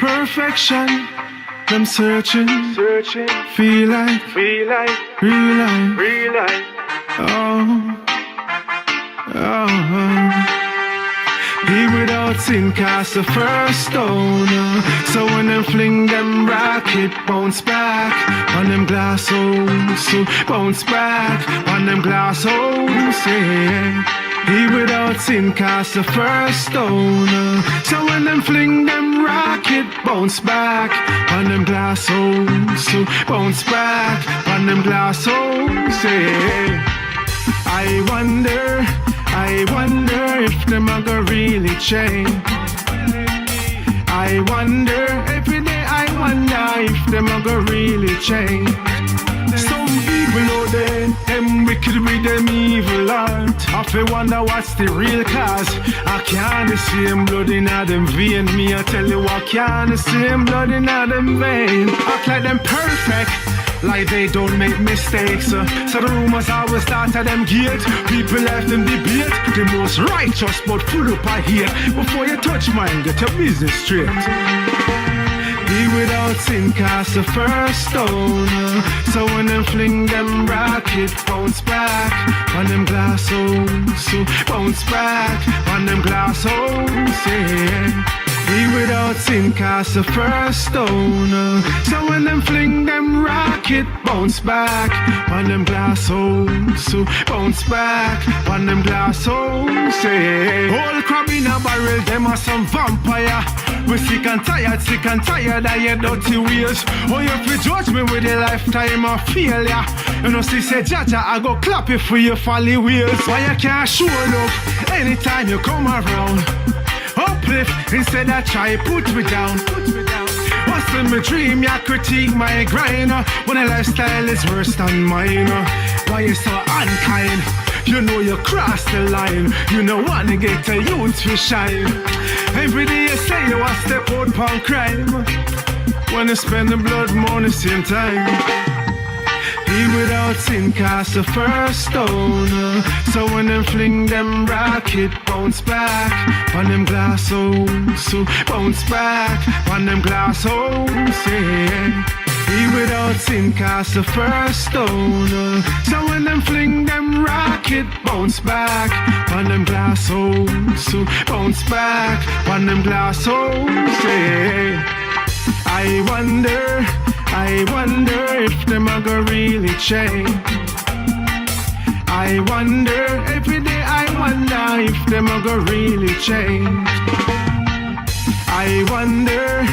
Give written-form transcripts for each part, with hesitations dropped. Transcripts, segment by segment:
Perfection, them searching, feel like, real life. Oh. He without sin cast the first stone. So when them fling them rocket, bounce back on them glass holes. So bounce back on them glass holes. Yeah. He without sin cast the first stone. So when them fling them rocket, bounce back on them glass holes. So bounce back on them glass holes. Yeah. I wonder if them a go really change. I wonder every day. I wonder if them a go really change. Some people out there, them wicked with them evil heart. I feel wonder what's the real cause. I can't see them blood in them vein. Me I tell you I can't see them blood in them vein. Act like them perfect, like they don't make mistakes. So the rumors always start at them gate. People left them debate. The most righteous but full up of hate. Before you touch mine, get your business straight. He without sin cast the first stone. So when them fling them rocket, bounce back on them glass holes. So bounce back on them glass holes, yeah. He without sin cast the first stone. So when them fling them rocket, bounce back on them glass holes. So bounce back on them glass holes, yeah. All crab in a barrel, them are some vampire. We sick and tired of your dirty ways. Oh, you fi judge me with a lifetime of failure. You know, see, say, Jaja, I go clap you for your folly ways. Why you can't show love anytime you come around? Uplift instead of try put me down. What's in my dream? You critique my grind when a lifestyle is worse than mine. Why you so unkind? You know you cross the line. You know wanna get a youth to shine. Every day you say you want step out upon crime. When you spend the blood money same time. He without sin cast the first stone. So when them fling them rocket, bounce back on them glass holes. So bounce back on them glass holes, yeah. He without sin cast the first stone. So when them fling them rocket, bounce back on them glass holes. So bounce back on them glass holes, yeah. I wonder if them a go really change. I wonder every day. I wonder if them a go really change. I wonder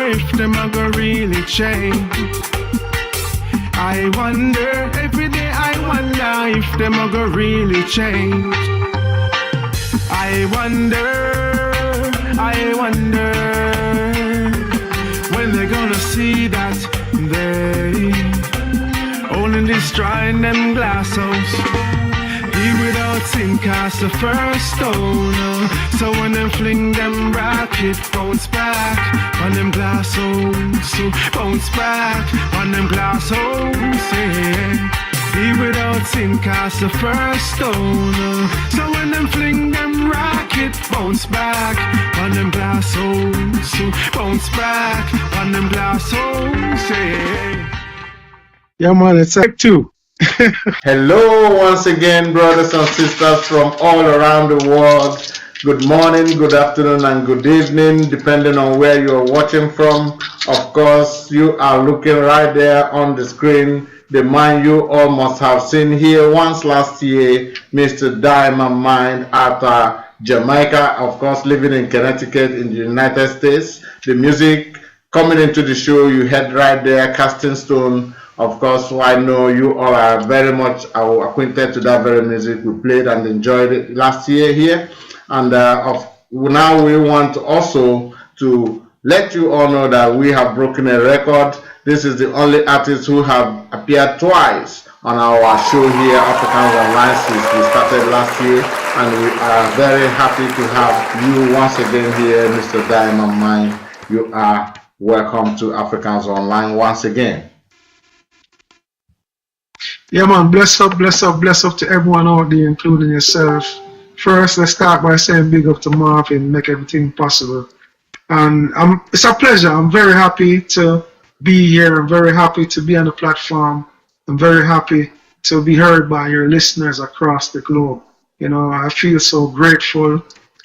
if them a go really change. I wonder every day. I wonder if them a go really change. I wonder when they're gonna see that they only destroying them glass house. He without sin cast the first stone. So when them fling them rocket, bounce back on them glass holes. So bounce back on them glass holes, yeah. He without sin cast the first stone. So when them fling them rocket, bounce back on them glass holes. So bounce back on them glass holes, yeah. Yeah man, it's like 2. Hello once again, brothers and sisters from all around the world. Good morning, good afternoon, and good evening, depending on where you are watching from. Of course, you are looking right there on the screen. The man you all must have seen here once last year, Mr. Dyman at Jamaica, of course, living in Connecticut in the United States. The music coming into the show, you heard right there, Casting Stone. Of course, I know you all are very much acquainted to that very music. We played and enjoyed it last year here. And now we want also to let you all know that we have broken a record. This is the only artist who have appeared twice on our show here, AfricansOnline, since we started last year. And we are very happy to have you once again here, Mr. Dyman. You are welcome to AfricansOnline once again. Yeah man, bless up to everyone out there, including yourself. First, let's start by saying big up to Marvin, make everything possible. And it's a pleasure. I'm very happy to be here. I'm very happy to be on the platform. I'm very happy to be heard by your listeners across the globe. You know, I feel so grateful.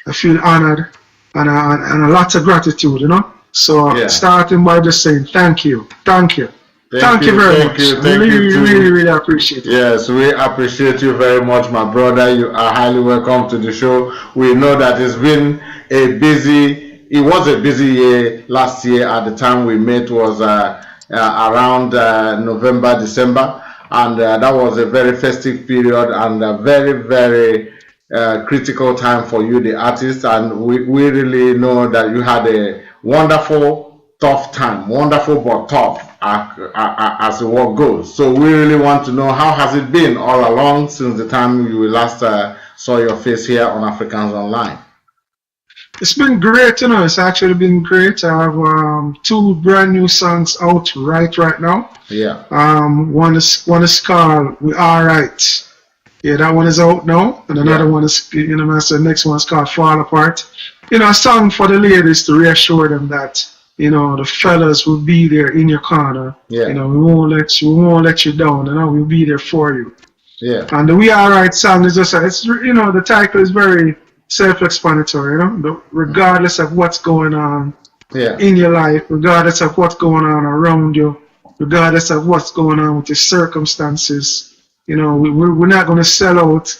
I feel honored and a lot of gratitude, you know. So starting by just saying thank you. Thank you. Thank you very much. I really appreciate it. Yes, we appreciate you very much, my brother. You are highly welcome to the show. We know that it was a busy year last year. At the time we met was around November, December, and that was a very festive period and a very, very critical time for you, the artist. And we really know that you had a wonderful, tough time, wonderful but tough as the work goes. So we really want to know, how has it been all along since the time you last saw your face here on Africans Online? It's been great, you know. It's actually been great. I have 2 brand new songs out right now. Yeah. One is called "We Are Right." Yeah, that one is out now, and another one is, you know, the next one is called "Fall Apart." You know, a song for the ladies to reassure them that, you know, the fellas will be there in your corner. Yeah. You know, we won't let you down. You know, we'll be there for you. Yeah. And the "We Are Right" song is just, it's, you know, the title is very self-explanatory. You know, regardless of what's going on in your life, regardless of what's going on around you, regardless of what's going on with your circumstances, you know, we're not going to sell out.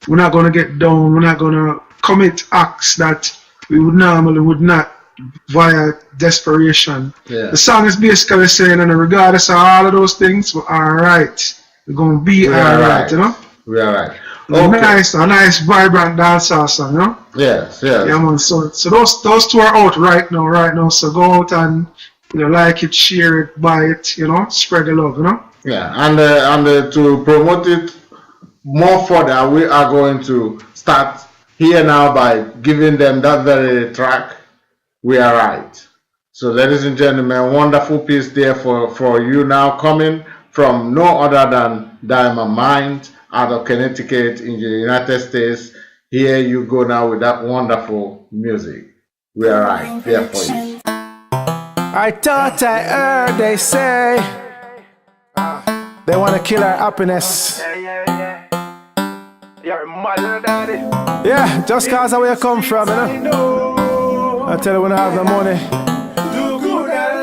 We're not going to get down. We're not going to commit acts that we would normally would not via desperation. Yeah. The song is basically saying, and regardless of all of those things, we're all right. We're going to be all right, you know? We're all right. Okay. A nice, vibrant dancehall song, you know? Yes, yes. Yeah, man. So those 2 are out right now. So go out and, you know, like it, share it, buy it, you know, spread the love, you know? Yeah, and to promote it more further, we are going to start here now by giving them that very track, "We Are Right." So, ladies and gentlemen, wonderful piece there for you now, coming from no other than Dyman out of Connecticut in the United States. Here you go now with that wonderful music. "We Are Right" there for you. I thought I heard they say they want to kill our happiness. You're mother, daddy. Yeah, just cause of where you come from, you know. I tell you, we don't have no money,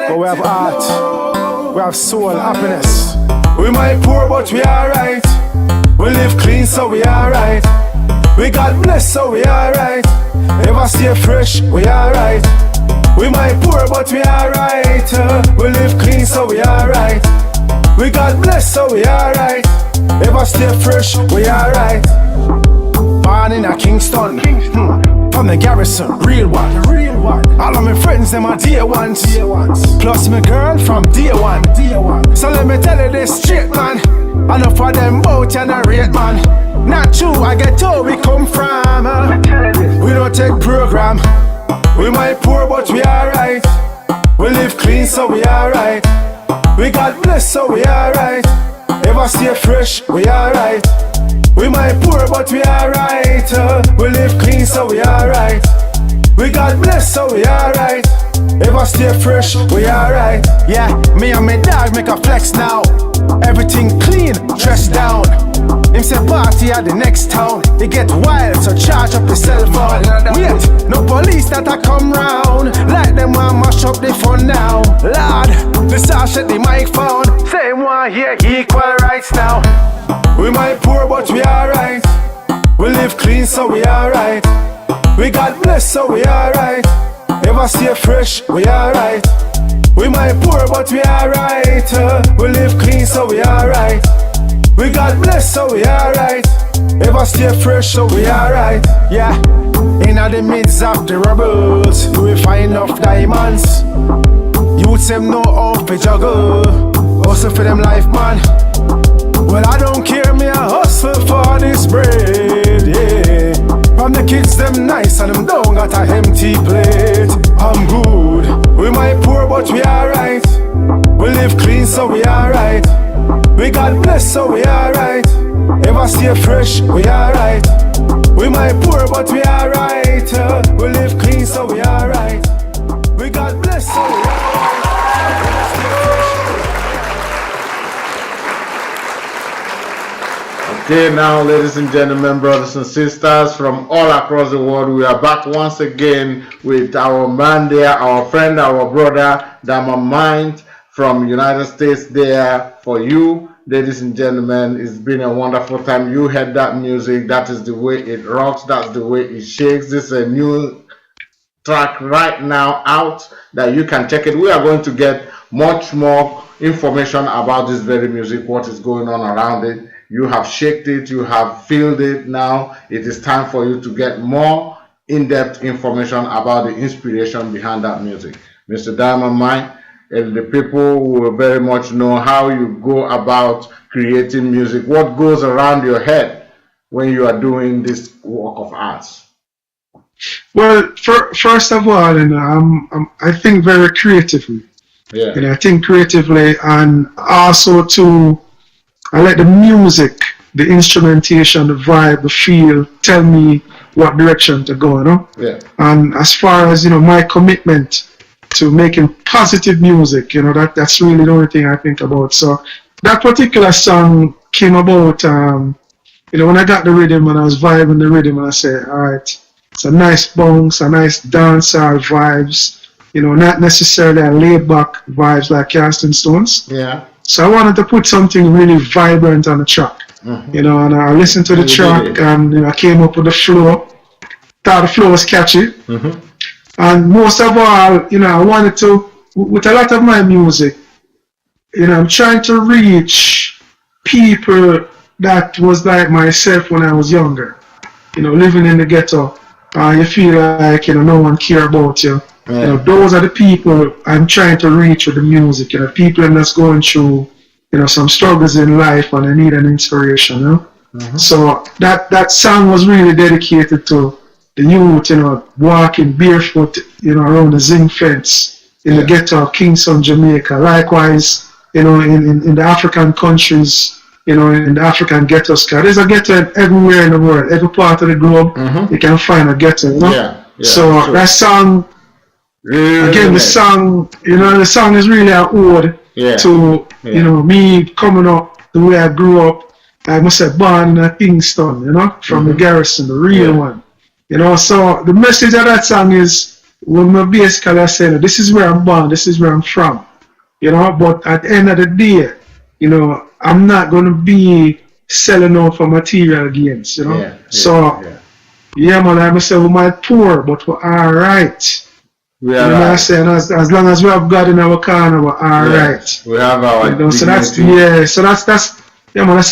but we have art, we have soul, happiness. We might poor, but we alright. We live clean, so we alright. We got blessed, so we alright. Ever stay fresh, we alright. We might poor, but we alright. We live clean, so we alright. We got blessed, so we alright. Ever stay fresh, we alright. Born in a Kingston, from the garrison, real one. All of my friends, them are dear ones. Plus my girl from day one. So let me tell you this straight, man. Enough of them bout generate, man. Not true, I get told we come from. We don't take program. We might poor, but we alright. We live clean, so we alright. We got blessed, so we alright. Ever stay fresh, we alright. We might poor, but we alright. We live clean, so we alright. We got blessed, so we alright. Ever stay fresh, we alright. Yeah, me and my dog make a flex now. Everything clean, dressed down. Him say party at the next town. He get wild, so charge up the cell phone. Wait, no police that I come round. Like them want mash up the fun now. Lord, the sash at the mic phone. Same one here, equal rights now. We might poor, but we alright. We live clean, so we alright. We got blessed, so we alright. Ever stay fresh, we alright. We might poor, but we alright. We live clean, so we alright. We got blessed, so we alright. Ever stay fresh, so we alright. Yeah, in the midst of the rebels, we find enough diamonds. Youths them know how to juggle. Hustle for them life, man. Well, I don't care, me I hustle for this bread, yeah. From the kids, them nice and them don't got a empty plate. I'm good. We might poor, but we alright. We live clean, so we alright. We got blessed, so we alright. Ever stay fresh, we alright. We might poor, but we alright. We live clean, so we alright. Okay, now, ladies and gentlemen, brothers and sisters from all across the world, we are back once again with our man there, our friend, our brother, Dyman Mind from United States there for you. Ladies and gentlemen, it's been a wonderful time. You heard that music. That is the way it rocks. That's the way it shakes. This is a new track right now out that you can check it. We are going to get much more information about this very music, what is going on around it. You have shaked it, you have filled it. Now it is time for you to get more in-depth information about the inspiration behind that music. Mr. Dyman Mind, and the people will very much know how you go about creating music, what goes around your head when you are doing this work of arts. Well, first of all, I think very creatively. Yeah. I think creatively, and also too, I let the music, the instrumentation, the vibe, the feel tell me what direction to go. Yeah. And as far as my commitment to making positive music, that's really the only thing I think about. So that particular song came about, when I got the rhythm and I was vibing the rhythm, and I said, all right, it's a nice bounce, a nice dancehall vibes, not necessarily a laid back vibes like Casting Stones. Yeah. So I wanted to put something really vibrant on the track, and I listened to the track and I came up with the flow. Thought the flow was catchy, and most of all, I wanted to, with a lot of my music, I'm trying to reach people that was like myself when I was younger, living in the ghetto. You feel like no one care about you. Yeah. Those are the people I'm trying to reach with the music. People that's going through, some struggles in life and they need an inspiration. So that song was really dedicated to the youth, walking barefoot, around the zinc fence in the ghetto of Kingston, Jamaica. Likewise, in the African countries, in the African ghettos. There's a ghetto everywhere in the world, every part of the globe. You can find a ghetto. So sure. that song. Again, the song, the song is really an ode to, me coming up the way I grew up. I must have born in Kingston, from the garrison, the real one. So the message of that song is, when I basically say, this is where I'm born, this is where I'm from, but at the end of the day, I'm not going to be selling out for material gains, man, I must say we might poor, but we're alright. I'm saying, as long as we have God in our corner, we're all right. We have our so that's the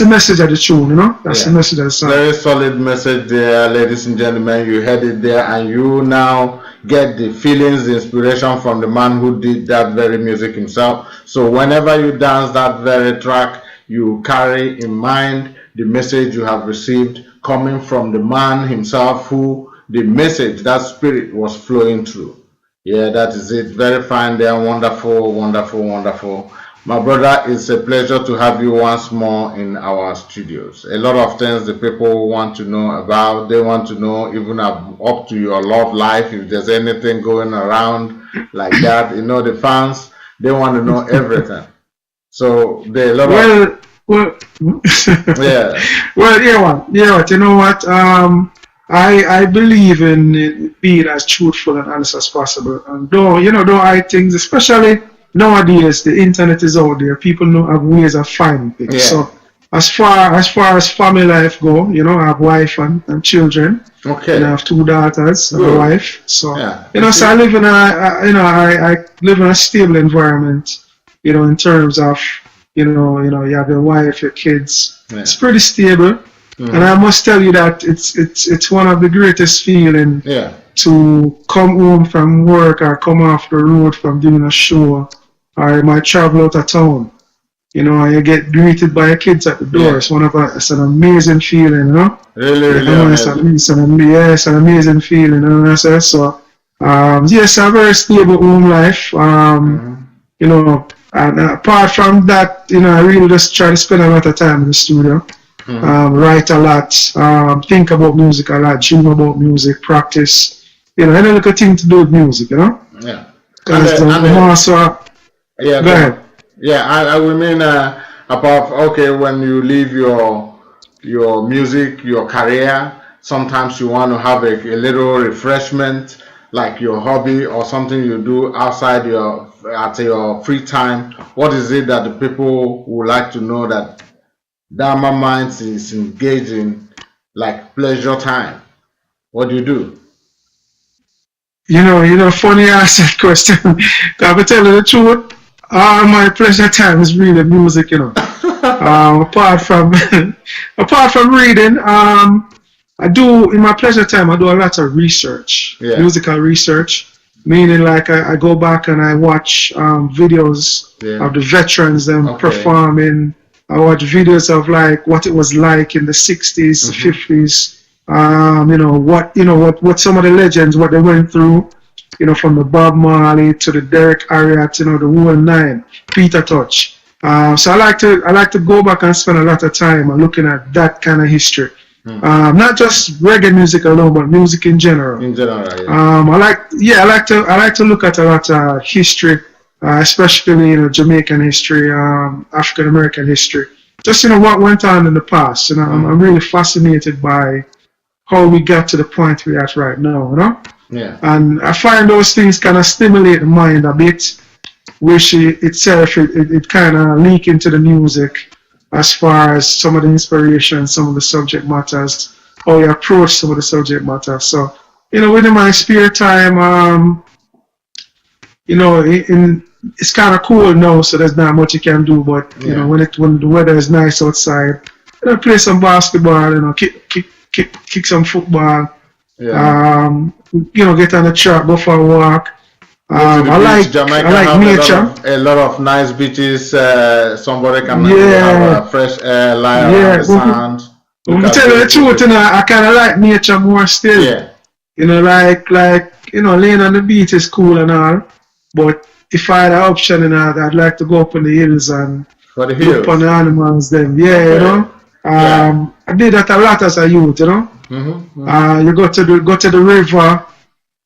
message of the tune, That's the message of the song. Very solid message there, ladies and gentlemen. You heard it there, and you now get the feelings, the inspiration from the man who did that very music himself. So whenever you dance that very track, you carry in mind the message you have received coming from the man himself, who the message, that spirit was flowing through. Yeah, that is it. Very fine there. Wonderful, wonderful, wonderful. My brother, it's a pleasure to have you once more in our studios. A lot of things the people want to know about. They want to know even up to your love life, if there's anything going around like that. The fans, they want to know everything. So there are a lot of... yeah. Well, you know what? I believe in being as truthful and honest as possible. And though I things, especially nowadays, the internet is out there. People have ways of finding things. Yeah. So as far as family life go, I have wife and children. Okay. And I have 2 daughters and a wife. So so I live in I live in a stable environment. In terms of you have your wife, your kids. Yeah. It's pretty stable. And I must tell you that it's one of the greatest feeling to come home from work or come off the road from doing a show, or I might travel out of town, and you get greeted by your kids at the door. It's it's an amazing feeling, Really amazing. It's an amazing feeling, So yes, a very stable home life. And apart from that, I really just try to spend a lot of time in the studio. Write a lot, think about music a lot, dream about music, practice. Any little thing to do with music, Yeah. Because go ahead. Yeah, I mean, when you leave your your music, your career. Sometimes you want to have a little refreshment, like your hobby or something you do outside at your free time. What is it that the people would like to know that Dharma Minds is engaged in, like pleasure time? What do you do? Funny you ask that question. I'll tell you the truth. My pleasure time is really music, apart from reading, I do in my pleasure time. I do a lot of research, musical research. Meaning, like I go back and I watch videos of the veterans performing. I watch videos of like what it was like in the 60s, 50s. What some of the legends, what they went through, from the Bob Marley to the Derek Harriott, the whole nine, Peter Touch. So I like to go back and spend a lot of time looking at that kind of history. Not just reggae music alone, but music in general. I like to look at a lot of history, especially Jamaican history, African American history. Just what went on in the past. I'm really fascinated by how we got to the point we're at right now, Yeah. And I find those things kind of stimulate the mind a bit, which itself it kind of leak into the music as far as some of the inspiration, some of the subject matters, how you approach some of the subject matters. So, within my spare time, it's kind of cool now, so there's not much you can do. But when the weather is nice outside, play some basketball, kick some football. Yeah. Get on the track, go for a walk. I like nature. A lot of nice beaches. Somebody can have a fresh air, lie around the sand. To tell you the truth, I kind of like nature more still. Yeah. Laying on the beach is cool and all, but if I had an option, I'd like to go up on the hills and look on the animals. Then, I did that a lot as a youth. You go to the river,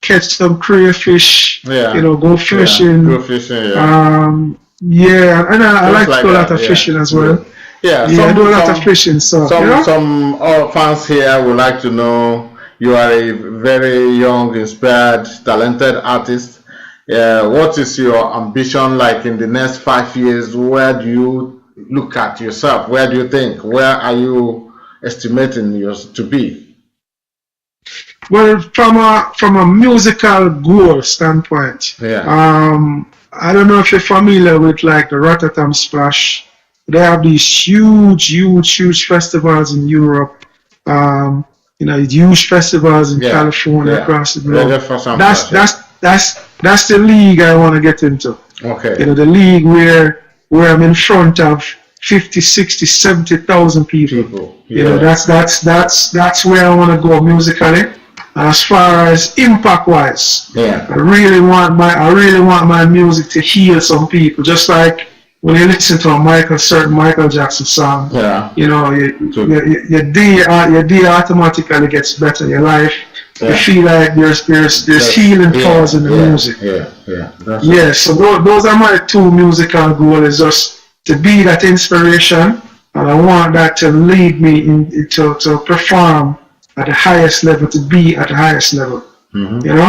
catch some crayfish. Go fishing. Go fishing. And I like to do a lot of fishing as well. I do a lot of fishing. So some fans here would like to know. You are a very young, inspired, talented artist. What is your ambition like in the next 5 years? Where do you look at yourself? Where do you think? Where are you estimating yours to be? Well, from a musical goal standpoint, I don't know if you're familiar with like the Rotterdam Splash. They have these huge festivals in Europe. Huge festivals in California, across the globe. That's the league I want to get into. Okay. The league where I'm in front of 50, 60, 70,000 people. That's where I want to go musically. As far as impact wise, I really want my music to heal some people. Just like when you listen to a certain Michael Jackson song, your day automatically gets better. Your life, you feel like there's healing cause in the music. So those are my two musical goals: just to be that inspiration, and I want that to lead me to perform at the highest level, to be at the highest level.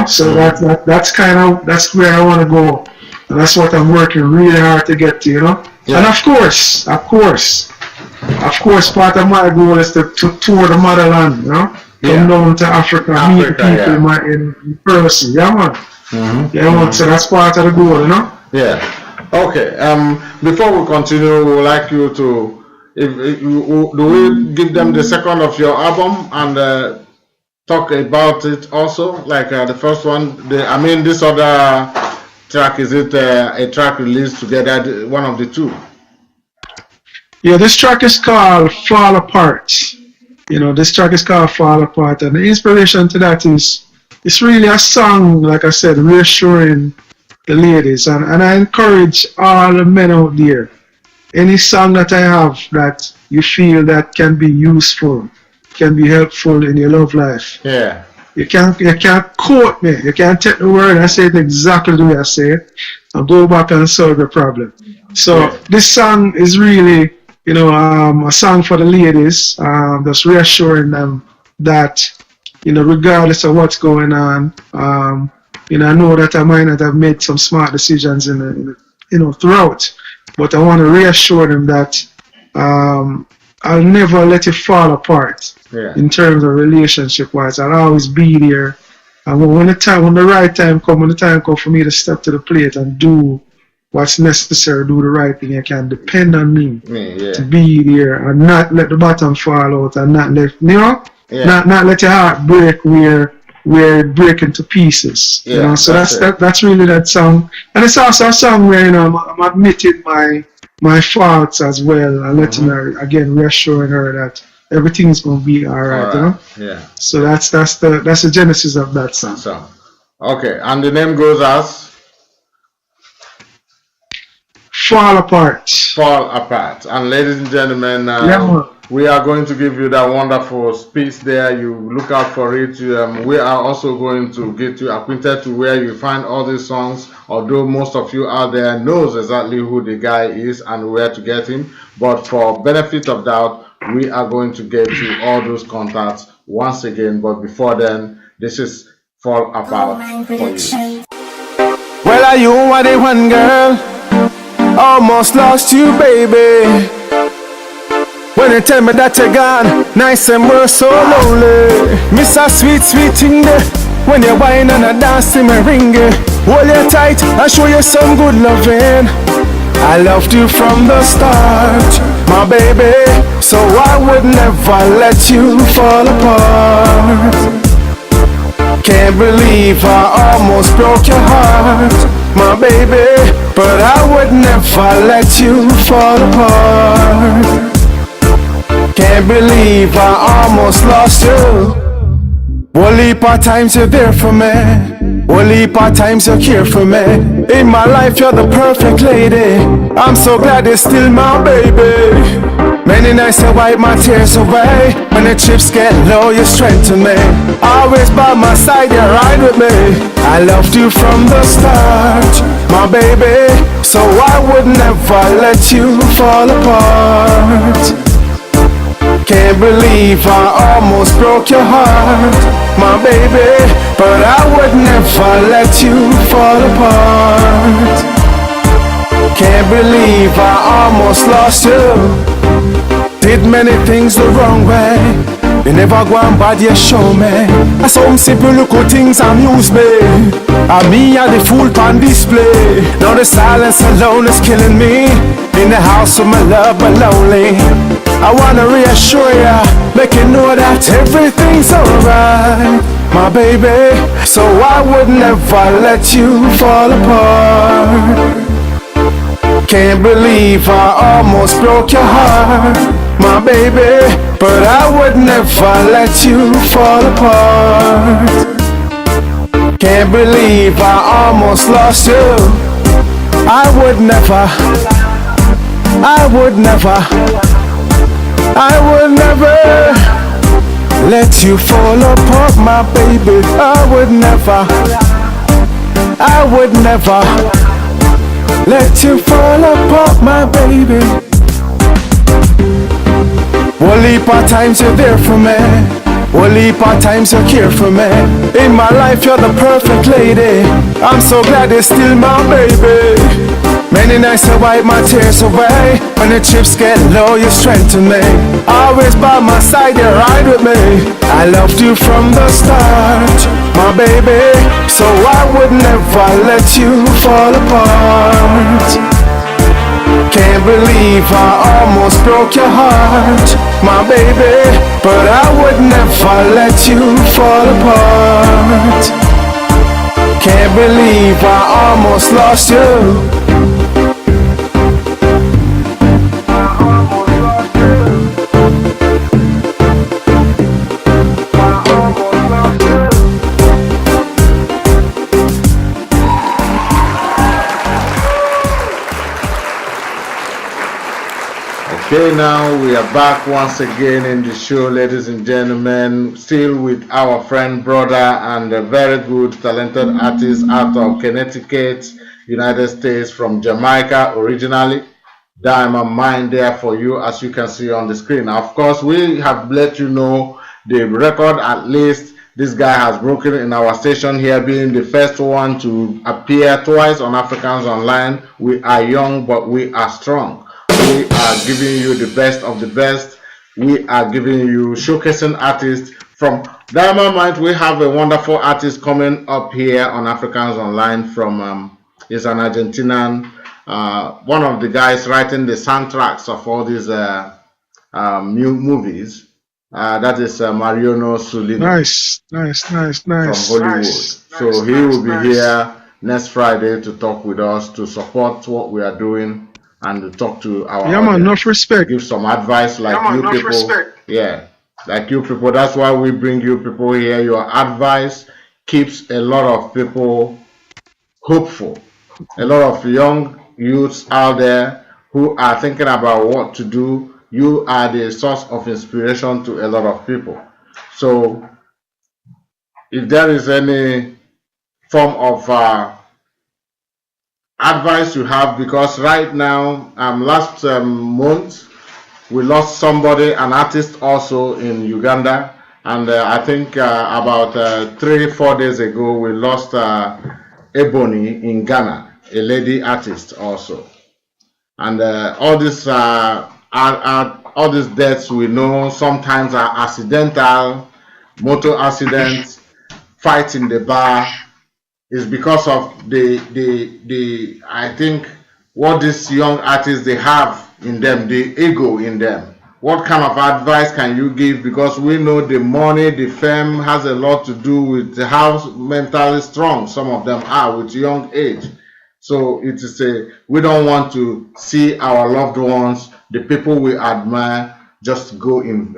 So that's where I want to go. And that's what I'm working really hard to get to, And of course, part of my goal is to tour the motherland, Come down to Africa, meet the people in person, So that's part of the goal, Okay. Before we continue, we would like you to, do we give them the second of your album and talk about it also, like the first one? This other track, is it a track released together, one of the two? This track is called Fall Apart. This track is called Fall Apart, and the inspiration to that is, it's really a song, like I said, reassuring the ladies, and I encourage all the men out there, any song that I have that you feel that can be useful, can be helpful in your love life. You can't quote me. You can't take the word and say it exactly the way I say it and go back and solve the problem. So this song is really a song for the ladies, just reassuring them that, regardless of what's going on, I know that I might not have made some smart decisions throughout, but I want to reassure them that I'll never let it fall apart in terms of relationship-wise. I'll always be there. And when the right time comes, when the time comes for me to step to the plate and do what's necessary, do the right thing, you can depend on me to be there and not let the bottom fall out and not let not let your heart break where it break into pieces. So that's really that song. And it's also a song where I'm admitting my faults as well and letting her, again, reassuring her that everything's gonna be alright. So that's the genesis of that song. Okay, and the name goes as Fall Apart. Fall Apart. And ladies and gentlemen, we are going to give you that wonderful speech there. You look out for it. We are also going to get you acquainted to where you find all these songs, although most of you out there knows exactly who the guy is and where to get him. But for benefit of doubt, we are going to get you all those contacts once again. But before then, this is Fall Apart for you. Well, are you the one girl? Almost lost you, baby. When you tell me that you're gone, nice and we're so lonely. Miss a sweet, sweet thing there. When you whine and a dance in my ring, hold you tight and show you some good loving. I loved you from the start, my baby, so I would never let you fall apart. Can't believe I almost broke your heart, my baby, but I would never let you fall apart. Can't believe I almost lost you. One heap of times you're there for me, one heap of times you care for me. In my life you're the perfect lady, I'm so glad you're still my baby. Many nights I wipe my tears away, when the chips get low you strengthen me. Always by my side, you ride with me. I loved you from the start, my baby, so I would never let you fall apart. Can't believe I almost broke your heart, my baby, but I would never let you fall apart. Can't believe I almost lost you. Did many things the wrong way, you never go and bad you show me. Some simple little things amuse me, and me are the fool on display. Now the silence alone is killing me, in the house of my love but lonely. I wanna reassure ya, make you know that everything's alright, my baby, so I would never let you fall apart. Can't believe I almost broke your heart, my baby, but I would never let you fall apart. Can't believe I almost lost you. I would never let you fall apart, my baby. I would never let you fall apart, my baby. One heap of times you're there for me, one heap of times you care for me. In my life you're the perfect lady, I'm so glad you're still my baby. Many nights I wipe my tears away, when the chips get low you strengthen me. Always by my side you ride with me. I loved you from the start, my baby, so I would never let you fall apart. Can't believe I almost broke your heart, my baby, but I would never let you fall apart. Can't believe I almost lost you. Okay, now we are back once again in the show, ladies and gentlemen, still with our friend, brother, and a very good, talented artist out of Connecticut, United States, from Jamaica originally, diamond mine there for you, as you can see on the screen. Of course, we have let you know the record. At least this guy has broken in our station here, being the first one to appear twice on Africans Online. We are young, but we are strong. We are giving you the best of the best. We are giving you showcasing artists from Diamond Mine. We have a wonderful artist coming up here on Africans Online from is an Argentinian, one of the guys writing the soundtracks of all these new movies. That is Mariano Sulino. Nice. From Hollywood. So he will be here next Friday to talk with us, to support what we are doing, and to talk to our man, enough respect. Give some advice like you people. Respect. Yeah, like you people. That's why we bring you people here. Your advice keeps a lot of people hopeful. A lot of young youths out there who are thinking about what to do. You are the source of inspiration to a lot of people. So if there is any form of advice you have, because right now, last month, we lost somebody, an artist also in Uganda. And I think about 3-4 days ago, we lost Ebony in Ghana, a lady artist also. And all these deaths we know sometimes are accidental, motor accidents, fights in the bar, is because of the I think what these young artists they have in them, the ego in them. What kind of advice can you give? Because we know the money, the fame has a lot to do with how mentally strong some of them are with young age. So it is we don't want to see our loved ones, the people we admire, just go in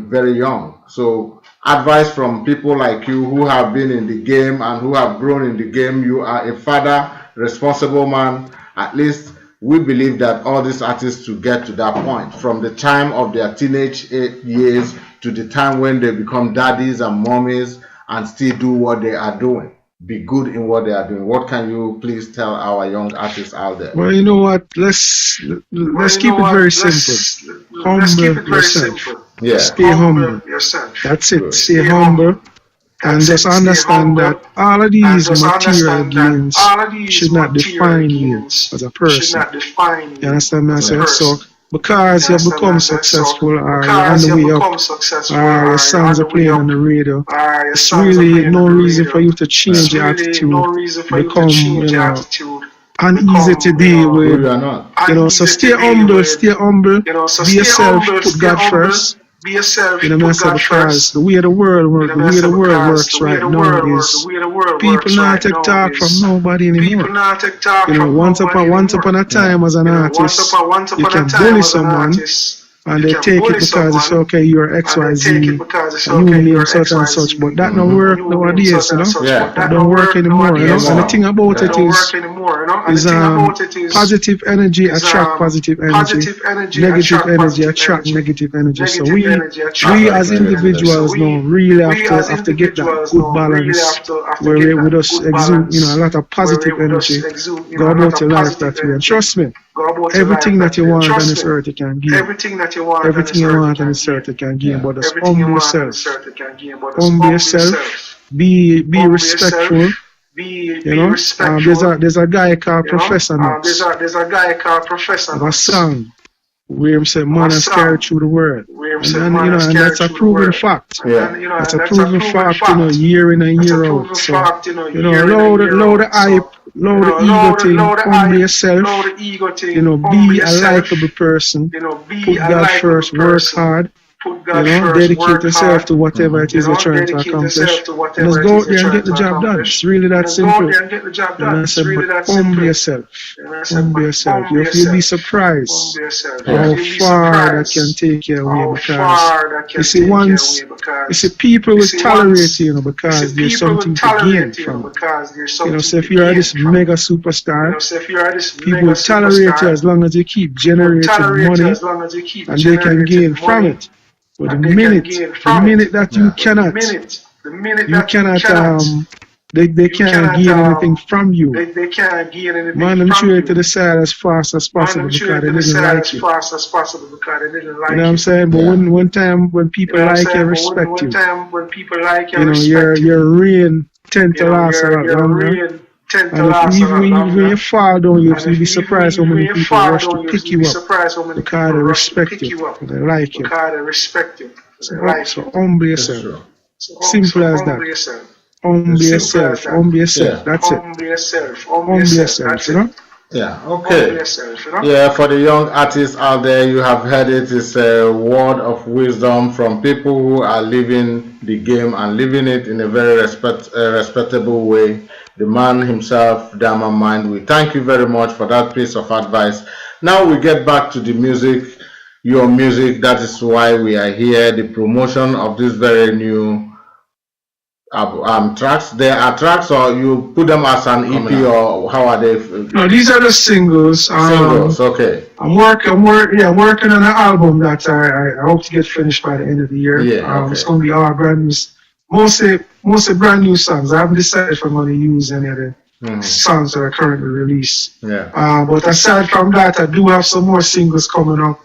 very young. So advice from people like you who have been in the game and who have grown in the game. You are a father, responsible man. At least we believe that all these artists to get to that point, from the time of their teenage years to the time when they become daddies and mommies and still do what they are doing. Be good in what they are doing. What can you please tell our young artists out there? Well, you know what? Let's keep it very simple. Humble yourself. Yeah. Stay humble. That's it. Stay humble. And just understand that all of these material gains should not define you as a person. You understand me? So because you have become successful or you're on the way up or your songs are playing on the radio, it's really no reason for you to change your attitude, become, uneasy to deal with. So stay humble, be yourself, put God first. Because the way the world works right now is people not take talk from nobody anymore. Once upon a time as an artist, you can bully someone and they take it because it's okay, you're XYZ, and you name such and such, but that don't work nowadays, that don't work anymore, And the thing about it is positive energy attract positive energy, negative energy attract negative energy. So we as individuals now really have to get that good balance where we just exude, a lot of positive energy, go about your life that way. And trust me, everything that you want on this earth you can give. Everything you want on this earth you can give, but just humble yourself. Humble yourself. Be respectful. There's a guy called Professor Knox. Of a song where he said, "Man is carried through the world," and that's a proven fact. That's a proven fact, year in and year out. So, allow the hype, allow the ego thing, humble yourself. Be a likable person. Put God first. Work hard. Dedicate yourself to whatever it is you're trying to accomplish. And just go out there and get the job done. It's really that simple. But humble yourself. Humble yourself. You'll be surprised how far that can take you away, because you see people will tolerate you, because there's something to gain from it. So if you're this mega superstar, people will tolerate you as long as you keep generating money and they can gain from it. But the minute that you cannot they can't gain anything from you. They can't gain anything Man, them from threw you. it to the side as fast as possible because they didn't like you. You know what I'm saying? But one time when people like you, respect you, your reign tend to last a lot longer. And if even when you fall down, you'll be surprised how many people rush to pick you up because they respect you and they like you. So humble yourself. Simple as that. Humble yourself. Humble yourself. That's it. Humble yourself, you know? Yeah, okay. Yeah, for the young artists out there, you have heard it. It's a word of wisdom from people who are living the game and living it in a very respectable way. The man himself, Dyman Mind. We thank you very much for that piece of advice. Now we get back to the music, your music. That is why we are here. The promotion of this very new tracks. There are tracks, or you put them as an EP, or how are they? No, these are the singles. Singles, okay. I'm working on an album that I hope to get finished by the end of the year. Yeah, okay. It's going to be all brand new, mostly brand new songs. I haven't decided if I'm going to use any of the songs that are currently released. Yeah. But aside from that, I do have some more singles coming up.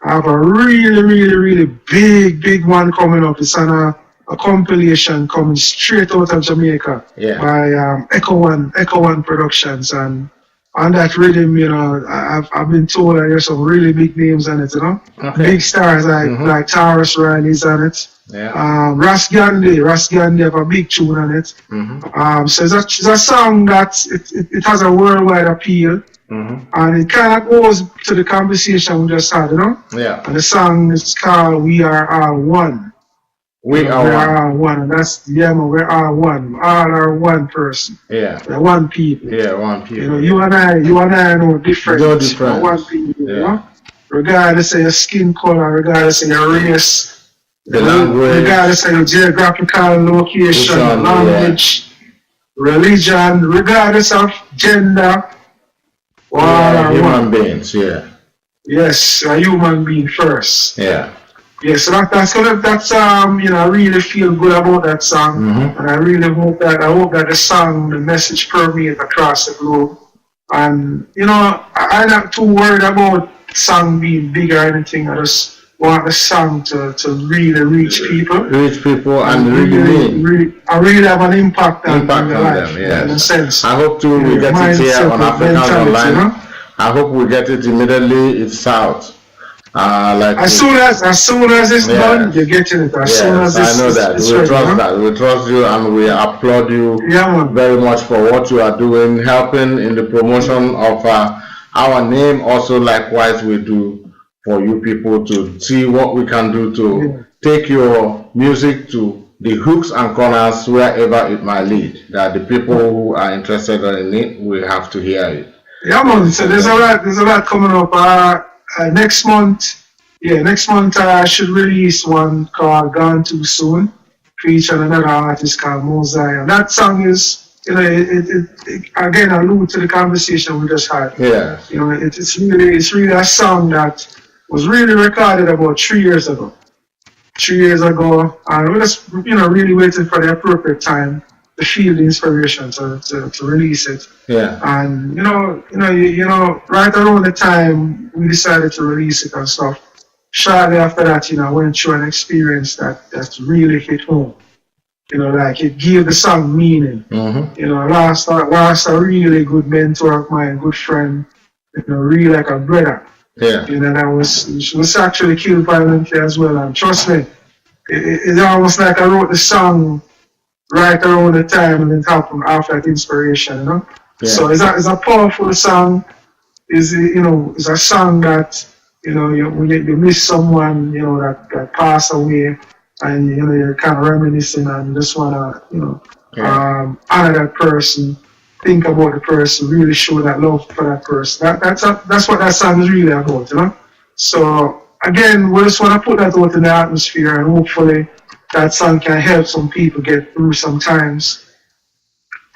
I have a really big one coming up. It's on a compilation coming straight out of Jamaica by Echo One Productions, and on that rhythm, you know, I've been told that there's some really big names on it, you know, big stars like Taurus Riley's on it. Yeah. Ras Gandhi have a big tune on it. So it's a song that it has a worldwide appeal. And it kind of goes to the conversation we just had, you know. Yeah. And the song is called "We Are All One." We are all one. And that's we're all one. All are one person. Yeah. We're one people. Yeah, one people. You know, you and I know different. No difference. We're one people, you know. Regardless of your skin color, regardless of your race, the language, regardless of your geographical location, language, religion, regardless of gender. Human beings, Yes, a human being first. Yeah. Yes, so that's you know, I really feel good about that song, and I really hope that the song, the message permeates across the globe. And you know, I'm not too worried about song being big or anything. I just want the song to really reach people. And really have an impact on their life, them. Yes. In a sense. I hope too we get it here on AfricansOnline. You know? I hope we get it immediately. It's out. As soon as it's done, you're getting it. As soon as it's, I know that. We trust that. We trust you, and we applaud you very much for what you are doing, helping in the promotion of our name. Also, likewise, we do for you people to see what we can do to take your music to the hooks and corners wherever it might lead. That the people who are interested in it will have to hear it. Yeah, man. So there's a lot coming up. Next month I should release one called "Gone Too Soon," featuring another artist called Mosiah. That song is, you know, it again allude to the conversation we just had. Yeah. You know, it's really a song that was really recorded about 3 years ago. 3 years ago, and we're just, you know, really waiting for the appropriate time to feel the inspiration to release it. Yeah. And you know, right around the time we decided to release it and stuff, shortly after that, you know, I went through an experience that really hit home. You know, like it gave the song meaning. You know, I lost a really good mentor of mine, good friend, you know, really like a brother. Yeah. You know, she was actually killed violently as well. And trust me, it's almost like I wrote the song right around the time and it happened after that inspiration, you know. Yeah. So it's a powerful song. It's a song that, you know, when you miss someone, you know, that passed away, and you know you're kind of reminiscing and you just wanna, you know, honor that person, think about the person, really show that love for that person. That's what that song is really about, you know. So again, we just wanna put that out in the atmosphere, and hopefully that song can help some people get through some times.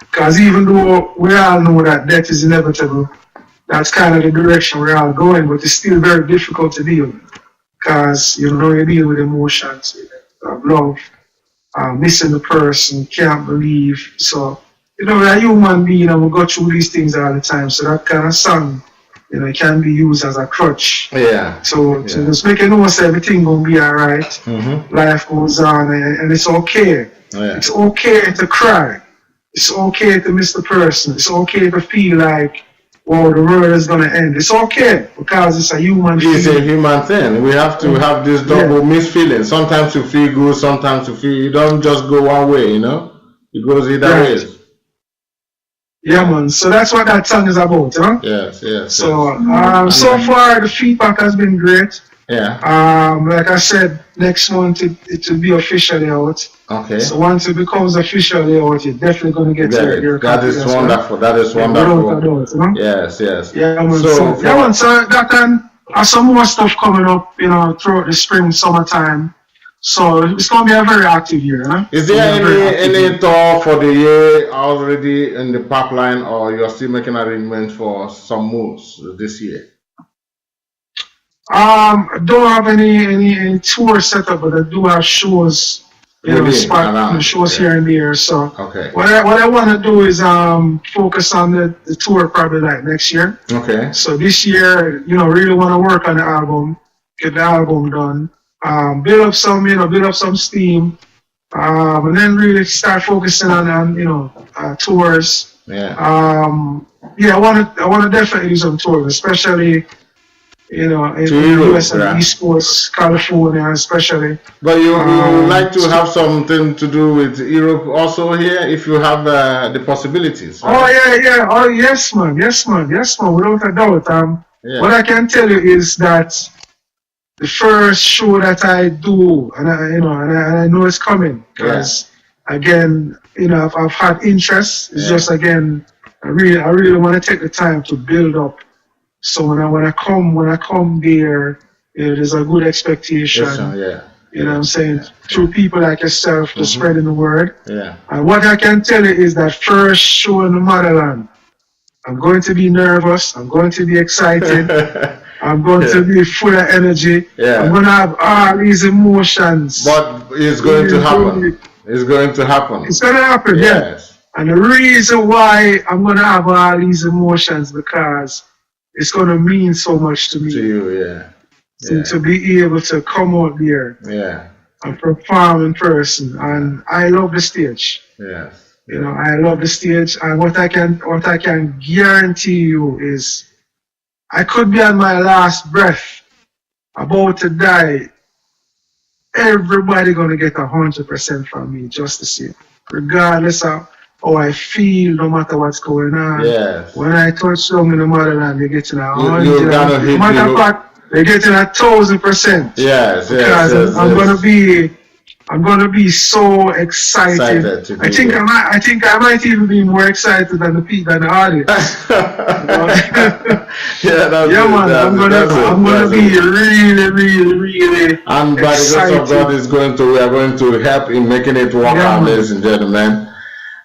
Because even though we all know that death is inevitable, that's kind of the direction we're all going, but it's still very difficult to deal with. Because you know you deal with emotions, love, missing the person, can't believe. So you know, we're a human being and we go through these things all the time. So that kind of song, you know, it can be used as a crutch. Yeah. So just make it know that everything gonna be alright. Mm-hmm. Life goes on and it's okay. Yeah. It's okay to cry. It's okay to miss the person. It's okay to feel like, well, the world is gonna end. It's okay because it's a human thing. It's a human thing. We have to have this double mixed feeling. Sometimes you feel good, sometimes you feel you don't just go one way, you know? It goes either way. Yeah, man. So that's what that song is about, huh? Yes. So, so far the feedback has been great. Yeah. Like I said, next month it will be officially out. Okay. So once it becomes officially out, you're definitely going to get your That is wonderful. That is wonderful. Yes. Yeah, man. So that can have some more stuff coming up, you know, throughout the spring, summertime. So it's going to be a very active year, huh? Is there any tour for the year already in the pipeline, or you're still making arrangements for some moves this year? I don't have any tour set up, but I do have shows, you know, shows here and there. So what I want to do is focus on the tour probably like next year. Okay. So this year, you know, really want to work on the album, get the album done. Build up some steam, and then really start focusing on you know, tours. Yeah. I want to definitely do some tours, especially, you know, in the US and the East Coast, California especially. But you would like to have something to do with Europe also here, if you have the possibilities. Right? Oh yeah. Oh yes, man. Without a doubt. What I can tell you is that the first show that I do, and I know it's coming, because again, you know, I've had interest. It's just again, I really want to take the time to build up. So when I come there, there's a good expectation. You know what I'm saying? Through people like yourself, to spreading the word. Yeah. And what I can tell you is that first show in the motherland, I'm going to be nervous. I'm going to be excited. I'm going to be full of energy. Yeah. I'm going to have all these emotions. But it's going to happen. It's going to happen. It's going to happen, yes. And the reason why I'm going to have all these emotions, because it's going to mean so much to me. To you, To be able to come out there and perform in person. And I love the stage. Yes. You know, I love the stage. And what I can guarantee you is, I could be on my last breath, about to die. Everybody gonna get 100% from me just the same, regardless of how I feel, no matter what's going on. Yes. When I touch down in the motherland, you're getting 100%. No matter of fact, they're getting 1,000%. Yes. Because I'm gonna be so excited. I think I might even be more excited than the audience. I'm gonna be really and by the grace of God we are going to help in making it work out, ladies and gentlemen.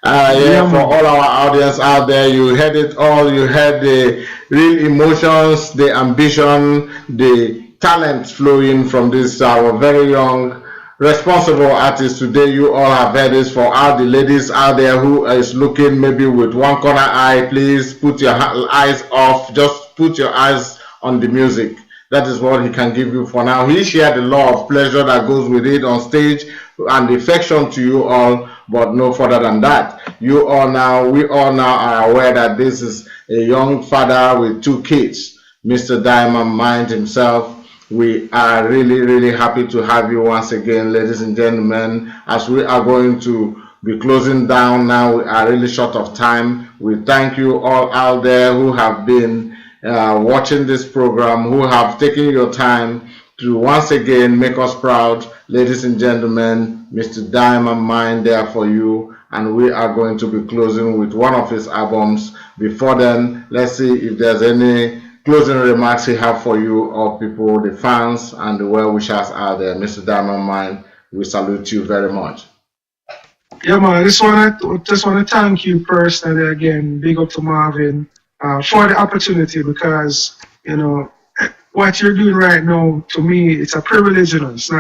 For all our audience out there, you heard it all. You heard the real emotions, the ambition, the talent flowing from this our very young responsible artist today. You all have heard this. For all the ladies out there who is looking maybe with one corner eye, please put your eyes off. Just put your eyes on the music. That is what he can give you for now. He shared the love of pleasure that goes with it on stage and the affection to you all, but no further than that. We all now are aware that this is a young father with 2 kids, Mr. Dyman Mind himself. We are really happy to have you once again, ladies and gentlemen. As we are going to be closing down now, we are really short of time. We thank you all out there who have been watching this program, who have taken your time to once again make us proud. Ladies and gentlemen, Mr. Dyman Mind there for you, and we are going to be closing with one of his albums. Before then, let's see if there's any closing remarks he have for you, all people, the fans and the well-wishers out there. Mr. Dyman Mind, we salute you very much. Yeah, man, I just want to thank you personally again. Big up to Marvin for the opportunity, because, you know, what you're doing right now, to me, it's a privilege. You know, it's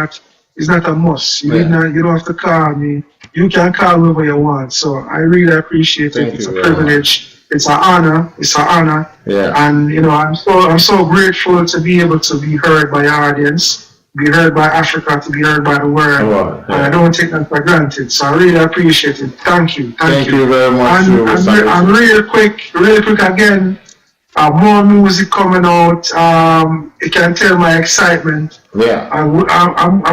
it's not a must. You don't have to call me. You can call whoever you want. So I really appreciate it. It's a privilege. It's an honor. It's an honor. Yeah. And I'm so grateful to be able to be heard by your audience, be heard by Africa, to be heard by the world. And I don't take that for granted. So I really appreciate it. Thank you. Thank you very much. And real quick again. More music coming out. You can tell my excitement. Yeah. And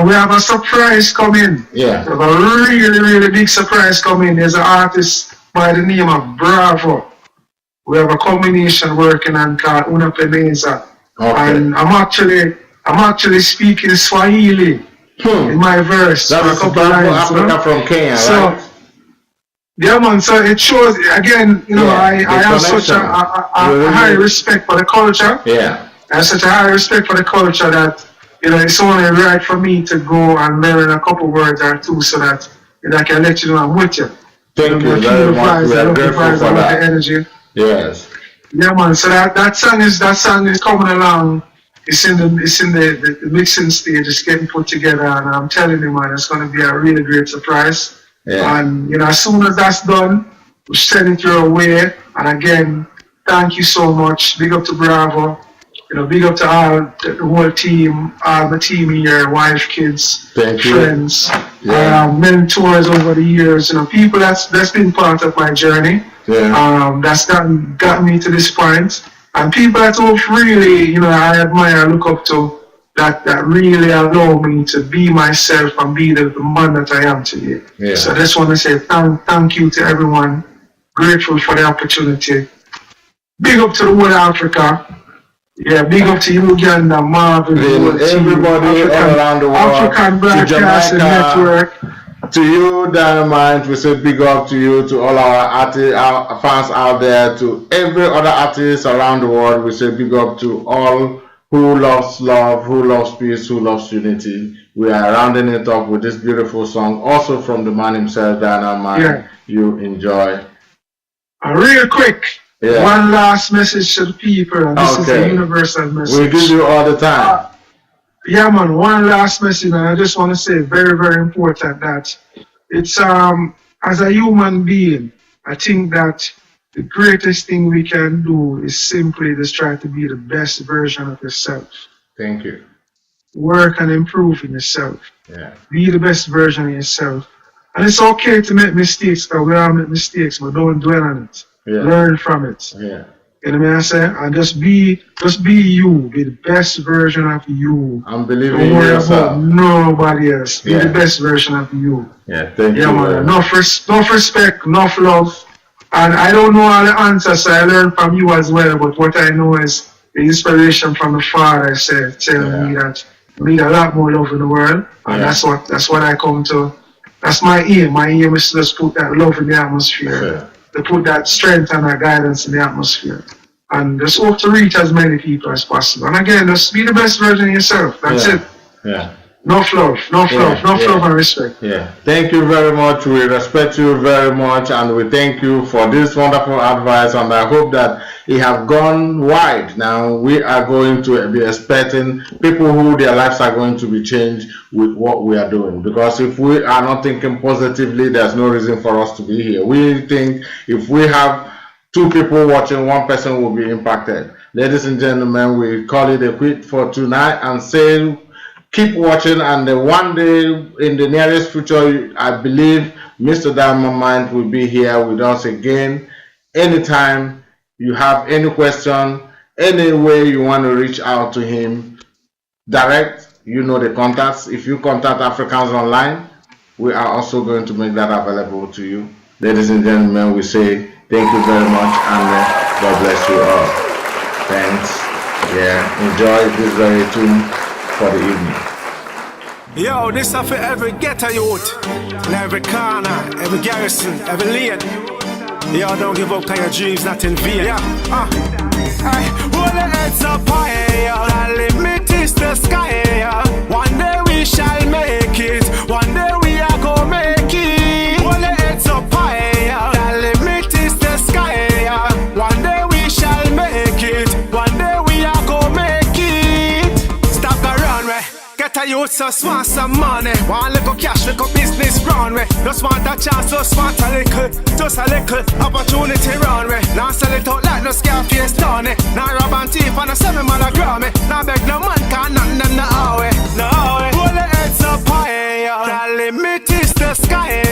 we have a surprise coming. Yeah. We have a really, really big surprise coming. There's an artist by the name of Bravo. We have a combination working on called Una Peneza. Okay. And I'm actually speaking Swahili in my verse. That's for a couple lines, Africa from Kenya, right? Yeah, man. So it shows again. I have such a high respect for the culture. Yeah. I have such a high respect for the culture that it's only right for me to go and learn a couple words or two, so that I can let you know I'm with you. Thank you very much. We are grateful for that. The energy. Yes. Yeah, man. So that song is coming along. It's in the mixing stage. It's getting put together, and I'm telling you, man, it's going to be a really great surprise. Yeah. And as soon as that's done, we'll send it your way. And again, thank you so much. Big up to Bravo. Big up to all the whole team, all the team here, wife, kids, friends, mentors over the years. People that's been part of my journey. Yeah. That's gotten me to this point. And people that really, I admire, look up to. That really allow me to be myself and be the man that I am today. Yeah. So I just want to say thank you to everyone. Grateful for the opportunity. Big up to the whole Africa. Yeah, big up to Uganda, Marvin, everybody all around the world. African Broadcasting Network. To you, Dynamite, we say big up to you, to all our artists, our fans out there, to every other artist around the world. We say big up to all who loves love, who loves peace, who loves unity. We are rounding it up with this beautiful song, also from the man himself, Dynamite. Yeah. You enjoy. Real quick, one last message to the people, and this is a universal message. We give you all the time. Yeah, man, one last message, and I just want to say very, very important that it's, as a human being, I think that the greatest thing we can do is simply just try to be the best version of yourself. Thank you. Work and improve in yourself. Yeah. Be the best version of yourself. And it's okay to make mistakes, because we all make mistakes, but don't dwell on it. Yeah. Learn from it. Yeah. You know what I'm saying? And just be you. Be the best version of you. I'm believing in yourself. Don't worry about nobody else. Be the best version of you. Yeah, thank you. Man. Enough respect, enough love. And I don't know all the answers, so I learned from you as well. But what I know is the inspiration from the Father said, telling me that we need a lot more love in the world. And that's what I come to. That's my aim. My aim is to just put that love in the atmosphere. To put that strength and that guidance in the atmosphere. And just hope to reach as many people as possible. And again, just be the best version of yourself. That's it. Yeah. Enough love and respect. Yeah. Thank you very much. We respect you very much, and we thank you for this wonderful advice, and I hope that it have gone wide. Now we are going to be expecting people who their lives are going to be changed with what we are doing, because if we are not thinking positively, there's no reason for us to be here. We think if we have 2 people watching, 1 person will be impacted. Ladies and gentlemen, we call it a quit for tonight and say keep watching, and then one day in the nearest future, I believe Mr. Diamond will be here with us again. Anytime you have any question, any way you want to reach out to him, direct, the contacts. If you contact Africans Online, we are also going to make that available to you. Ladies and gentlemen, we say thank you very much, and God bless you all. Thanks. Yeah, enjoy this very tune for the evening. Yo, this is for every ghetto youth, in every corner, every garrison, every lane. Yo, don't give up, 'cause your dreams not in vain. Yeah, hold the heads up high, the limit is the sky. One day we shall make it, one day we are gonna make it. Hold the heads up high, the limit is the sky. One day we shall make it, one day we are gonna make it. Stop around, right? Get a a youth just want some money. Want little cash, little business run way. Just want a chance, just want a little opportunity run way. Now sell it out like no Scarface done it. Now rob and thief and a 7 man a Grammy. Now beg no man can nothing them no way. No way. Pull the heads up higher. The limit is the sky.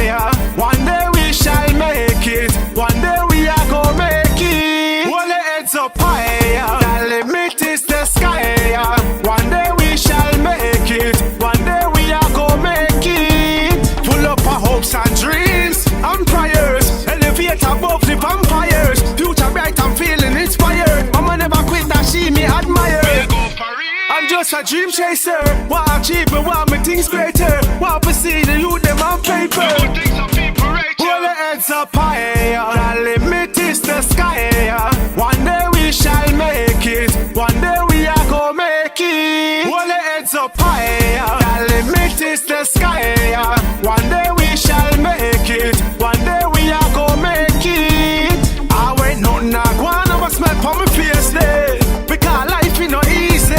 One day we shall make it. One day we are gonna make it. Pull the heads up higher. The limit is the sky. One day we shall make it. One day we are gonna make it. Full up our hopes and dreams and prayers. Elevate above the vampires. Future bright, I'm feeling inspired. Mama never quit and she me admire. I'm just a dream chaser. Want to achieve me, want me things greater. Want to see the youth them on paper. Pull the heads up higher. The limit is the sky. One day we shall make it. One day we are gonna make it. Pull the heads up higher. The limit is the sky. One day we shall make it. One day we are gonna make it. I wait nothing I want to smell for my face day. Because life is not easy.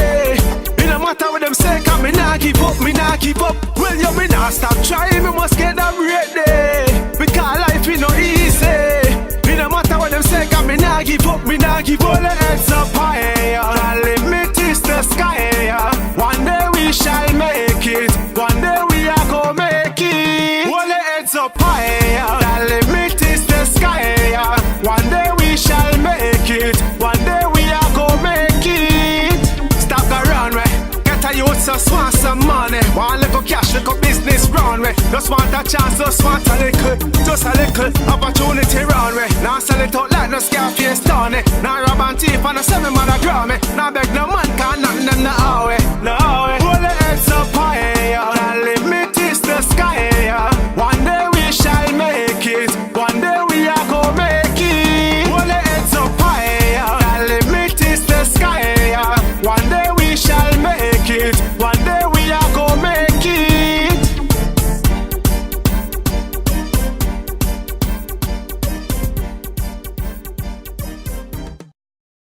It no matter what them say, cause me nah give up, me nah give up. Well, you me nah stop trying, me must get them ready. Because life is not easy. It no matter what them say, cause me nah give up, me nah give up. The heads up higher, the limit is the sky. One day we shall make it. One day we are gonna make it. Hold the heads up higher, the limit is the sky. One day we shall make it. One day we are gonna make it. Stop around way. Get a youth just want some money. Want little cash, little business run way. Just want a chance, just want a little opportunity run way. Now sell it out like no Scarface done it. Now rob and thief and a 7 man a Grammy. Now beg no money